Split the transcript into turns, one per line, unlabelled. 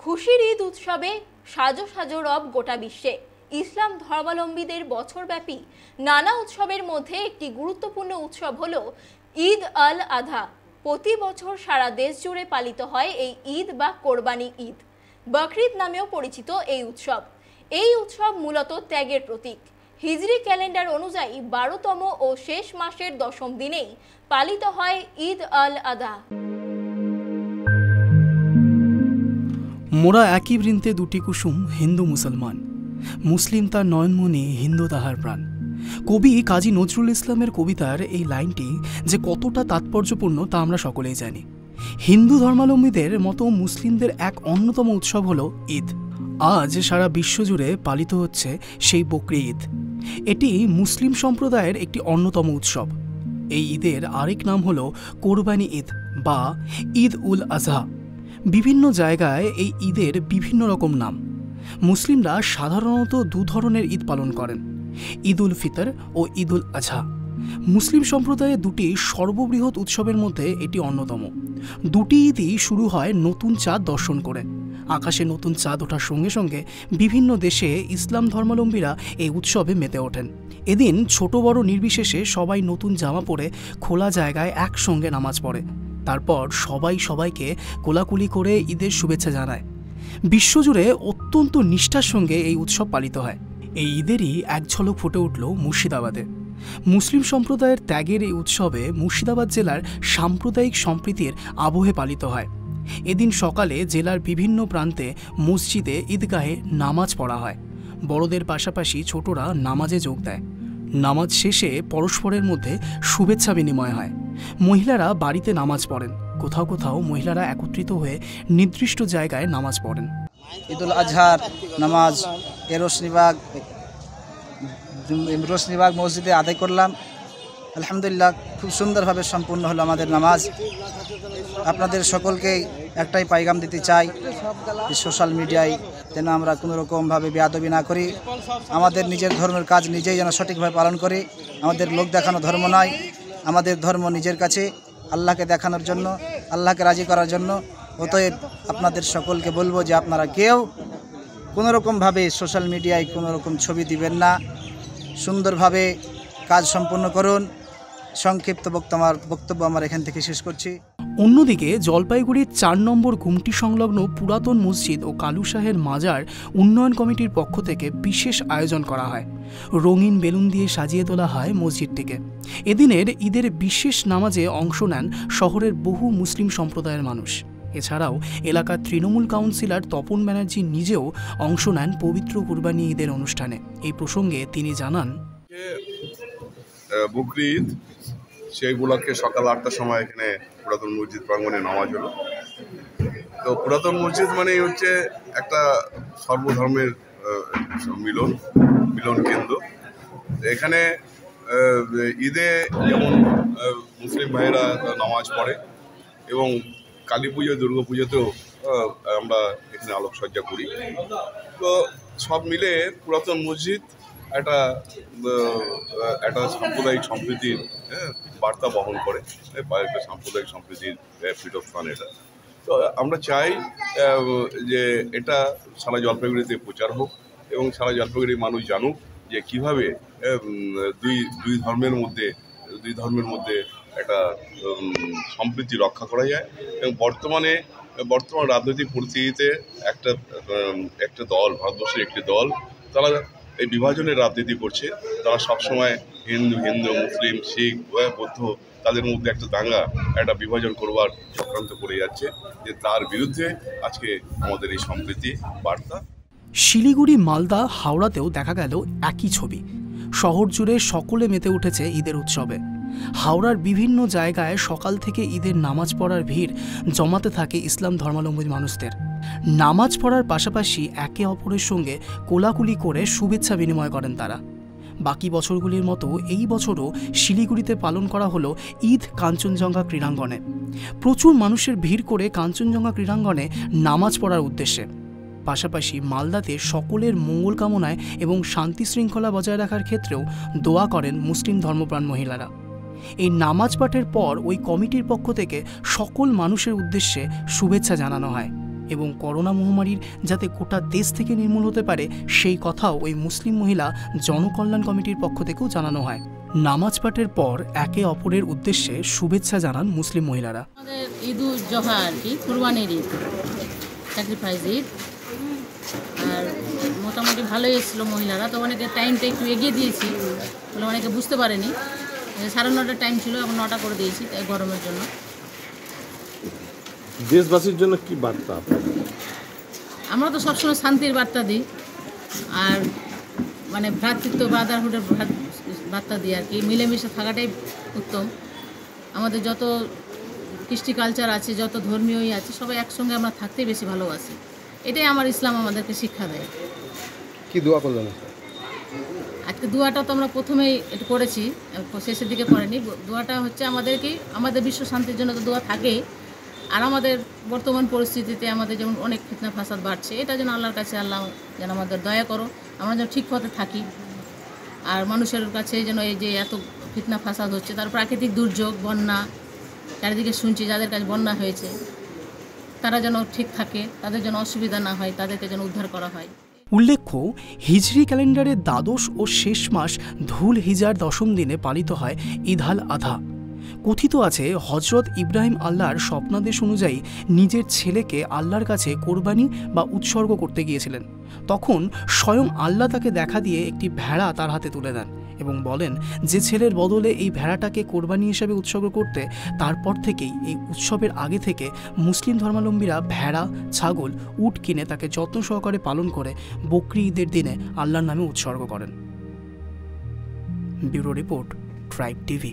খুশির ঈদ উৎসবে সাজো সাজো রব গোটা বিশ্বে। ইসলাম ধর্মাবলম্বীদের বছরব্যাপী নানা উৎসবের মধ্যে একটি গুরুত্বপূর্ণ উৎসব হলো ঈদ আল আধা। প্রতি বছর সারা দেশ জুড়ে পালিত হয় এই ঈদ বা কোরবানি ঈদ, বকরিদ নামেও পরিচিত এই উৎসব। এই উৎসব মূলত ত্যাগের প্রতীক। হিজরি ক্যালেন্ডার অনুযায়ী 12তম ও শেষ মাসের 10ম দিনেই পালিত হয় ঈদ আল আধা।
মোরা একই বৃন্তে দুটি কুসুম, হিন্দু মুসলমান, মুসলিম তার নয়নমণি, হিন্দু তাহার প্রাণ। কবি কাজী নজরুল ইসলামের কবিতার এই লাইনটি যে কতটা তাৎপর্যপূর্ণ তা আমরা সকলেই জানি। হিন্দু ধর্মাবলম্বীদের মতো মুসলিমদের এক অন্যতম উৎসব হলো ঈদ। আজ সারা বিশ্বজুড়ে পালিত হচ্ছে সেই বকরি ঈদ। এটি মুসলিম সম্প্রদায়ের একটি অন্যতম উৎসব। এই ঈদের আরেক নাম হলো কোরবানি ঈদ বা ঈদ উল আজহা। বিভিন্ন জায়গায় এই ঈদের বিভিন্ন রকম নাম। মুসলিমরা সাধারণত দু ধরনের ঈদ পালন করেন, ঈদ উল ফিতর ও ঈদ উল আজহা। মুসলিম সম্প্রদায়ের দুটি সর্ববৃহৎ উৎসবের মধ্যে এটি অন্যতম। দুটি ঈদই শুরু হয় নতুন চাঁদ দর্শন করে। আকাশে নতুন চাঁদ ওঠার সঙ্গে সঙ্গে বিভিন্ন দেশে ইসলাম ধর্মাবলম্বীরা এই উৎসবে মেতে ওঠেন। এদিন ছোট বড় নির্বিশেষে সবাই নতুন জামা পরে খোলা জায়গায় একসঙ্গে নামাজ পড়ে। তারপর সবাই সবাইকে কোলাকুলি করে ঈদের শুভেচ্ছা জানায়। বিশ্বজুড়ে অত্যন্ত নিষ্ঠার সঙ্গে এই উৎসব পালিত হয়। এই ঈদেরই এক ঝলক ফুটে উঠল মুর্শিদাবাদে। মুসলিম সম্প্রদায়ের ত্যাগের এই উৎসবে মুর্শিদাবাদ জেলার সাম্প্রদায়িক সম্প্রীতির আবহে পালিত হয়। এদিন সকালে জেলার বিভিন্ন প্রান্তে মসজিদে, ঈদগাহে নামাজ পড়া হয়। বড়দের পাশাপাশি ছোটরা নামাজে যোগ দেয়। নামাজ শেষে পরস্পরের মধ্যে শুভেচ্ছা বিনিময় হয়। মহিলারা বাড়িতে নামাজ পড়েন। কোথাও কোথাও মহিলারা একত্রিত হয়ে নির্দিষ্ট জায়গায় নামাজ পড়েন।
ঈদ উল আজহার নামাজ রোশনিবাগ মসজিদে আদায় করলাম। আলহামদুলিল্লাহ, খুব সুন্দরভাবে সম্পূর্ণ হলো আমাদের নামাজ। আপনাদের সকলকে একটাই পাইগাম দিতে চাই যে সোশ্যাল মিডিয়ায় যেন আমরা কোনো রকমভাবে বেয়াদবি না করি। আমাদের নিজের ধর্মের কাজ নিজেই যেন সঠিকভাবে পালন করি। আমাদের লোক দেখানো ধর্ম নয়, আমাদের ধর্ম নিজের কাছে আল্লাহকে দেখানোর জন্য, আল্লাহকে রাজি করার জন্য। অতএব আপনাদের সকলকে বলবো যে আপনারা কেউ কোনো রকমভাবে সোশ্যাল মিডিয়ায় কোনো রকম ছবি দিবেন না। সুন্দরভাবে কাজ সম্পন্ন করুন। সংক্ষিপ্ত বক্তব্য আমার এখান থেকে শেষ করছি।
অন্যদিকে জলপাইগুড়ির 4 নম্বর গুমটি সংলগ্ন পুরাতন মসজিদ ও কালু শাহের মাজার উন্নয়ন কমিটির পক্ষ থেকে বিশেষ আয়োজন করা হয়। রঙিন বেলুন দিয়ে সাজিয়ে তোলা হয় মসজিদটিকে। এদিনের ঈদের বিশেষ নামাজে অংশ নেন শহরের বহু মুসলিম সম্প্রদায়ের মানুষ। এছাড়াও এলাকার তৃণমূল কাউন্সিলর তপন ব্যানার্জি নিজেও অংশ নেন পবিত্র কুরবানি ঈদের অনুষ্ঠানে। এই প্রসঙ্গে তিনি জানান,
বকরি ঈদ সেই উপলক্ষে সকাল 8টার সময় এখানে পুরাতন মসজিদ প্রাঙ্গণে নামাজ হলো। তো পুরাতন মসজিদ মানেই হচ্ছে একটা সর্বধর্মের মিলন কেন্দ্র। এখানে ঈদে যেমন মুসলিম ভাইয়েরা নামাজ পড়ে এবং কালী পুজো, দুর্গা পুজোতেও আমরা এখানে আলোকসজ্জা করি। তো সব মিলে পুরাতন মসজিদ একটা সাম্প্রদায়িক সম্প্রীতির বার্তা বহন করে। একটা সাম্প্রদায়িক সম্প্রীতির পীঠস্থান এটা। তো আমরা চাই যে এটা সারা জলপাইগুড়িতে প্রচার হোক এবং সারা জলপাইগুড়ির মানুষ জানুক যে কীভাবে দুই ধর্মের মধ্যে একটা সম্প্রীতি রক্ষা করা যায়। এবং বর্তমান রাজনৈতিক পরিস্থিতিতে একটা দল, ভারতবর্ষের একটি দল, তারা এই বিভাজনের রাজনীতি করছে। তারা সবসময় হিন্দু, মুসলিম, শিখ, বৌদ্ধ, তাদের মধ্যে একটা দাঙ্গা, একটা বিভাজন করবার চক্রান্ত করে যাচ্ছে। যে তার বিরুদ্ধে আজকে আমাদের এই সম্প্রীতি বার্তা।
শিলিগুড়ি, মালদা, হাওড়াতেও দেখা গেল একই ছবি। শহর জুড়ে সকলে মেতে উঠেছে ঈদের উৎসবে। হাওড়ার বিভিন্ন জায়গায় সকাল থেকে ঈদের নামাজ পড়ার ভিড় জমাতে থাকে ইসলাম ধর্মাবলম্বী মানুষদের। নামাজ পড়ার পাশাপাশি একে অপরের সঙ্গে কোলাকুলি করে শুভেচ্ছা বিনিময় করেন তারা। বাকি বছরগুলির মতো এই বছরও শিলিগুড়িতে পালন করা হলো ঈদ কাঞ্চনজঙ্ঘা ক্রীড়াঙ্গনে। প্রচুর মানুষের ভিড় করে কাঞ্চনজঙ্ঘা ক্রীড়াঙ্গনে নামাজ পড়ার উদ্দেশ্যে। পাশাপাশি মালদাতে সকলের মঙ্গল কামনায় এবং শান্তি শৃঙ্খলা বজায় রাখার ক্ষেত্রেও দোয়া করেন মুসলিম ধর্মপ্রাণ মহিলারা। এই নামাজ পাঠের পর ওই কমিটির পক্ষ থেকে সকল মানুষের উদ্দেশ্যে শুভেচ্ছা জানানো হয়। এবং করোনা মহামারীর যাতে গোটা দেশ থেকে নির্মূল হতে পারে সেই কথাও ওই মুসলিম মহিলা জনকল্যাণ কমিটির পক্ষ থেকেও জানানো হয়। নামাজ পাঠের পর একে অপরের উদ্দেশ্যে শুভেচ্ছা জানান মুসলিম মহিলারা।
আমাদের ঈদ উল জোহা আর কি, কুরবানির ঈদ, স্যাক্রিফাইস ঈদ, আর মোটামুটি ভালোই এসেছিল মহিলারা। তো অনেকে টাইমটা একটু এগিয়ে দিয়েছি বলে অনেকে বুঝতে পারেনি, 9:30 টাইম ছিল, এখন 9টা করে দিয়েছি তাই গরমের জন্য।
দেশবাসীর জন্য কি বার্তা?
আমরা তো সবসময় শান্তির বার্তা দিই, আর মানে ভ্রাতৃত্ব ব্রাদারহুডের বার্তা দিই আর কি, মিলেমিশে থাকাটাই উত্তম। আমাদের যত কৃষ্টি কালচার আছে, যত ধর্মীয়ই আছে, সবাই একসঙ্গে আমরা থাকতেই বেশি ভালোবাসি। এটাই আমার ইসলাম আমাদেরকে শিক্ষা দেয়।
কি দোয়া করলেন
আজকে দোয়াটা তো আমরা প্রথমেই একটু করেছি, শেষের দিকে করেনি। দোয়াটা হচ্ছে আমাদের বিশ্ব শান্তির জন্য তো দোয়া থাকেই, আর আমাদের বর্তমান পরিস্থিতিতে আমাদের যেমন অনেক ফিতনা ফাসাদ বাড়ছে, এটা যেন আল্লাহর কাছে আল্লাহ যেন আমাদের দয়া করো, আমরা যেন ঠিক পথে থাকি। আর মানুষের কাছে যেন এই যে এত ফিতনা ফাসাদ হচ্ছে, তার প্রাকৃতিক দুর্যোগ, বন্যা, চারিদিকে শুনছি যাদের কাছে বন্যা হয়েছে, তারা যেন ঠিক থাকে, তাদের যেন অসুবিধা না হয়, তাদেরকে যেন উদ্ধার করা হয়।
উল্লেখ্য, হিজরি ক্যালেন্ডারের দ্বাদশ ও শেষ মাস ধুল হিজার দশম দিনে পালিত হয় ঈদ আল আধা। কথিত আছে হজরত ইব্রাহিম আল্লাহর স্বপ্নাদেশ অনুযায়ী নিজের ছেলেকে আল্লাহর কাছে কোরবানি বা উৎসর্গ করতে গিয়েছিলেন। তখন স্বয়ং আল্লাহ তাকে দেখা দিয়ে একটি ভেড়া তার হাতে তুলে দেন এবং বলেন যে ছেলের বদলে এই ভেড়াটাকে কোরবানি হিসেবে উৎসর্গ করতে। তারপর থেকেই এই উৎসবের আগে থেকে মুসলিম ধর্মাবলম্বীরা ভেড়া, ছাগল, উট কিনে তাকে যত্ন সহকারে পালন করে বকরি ঈদের দিনে আল্লাহর নামে উৎসর্গ করেন। Bureau report, tribe TV.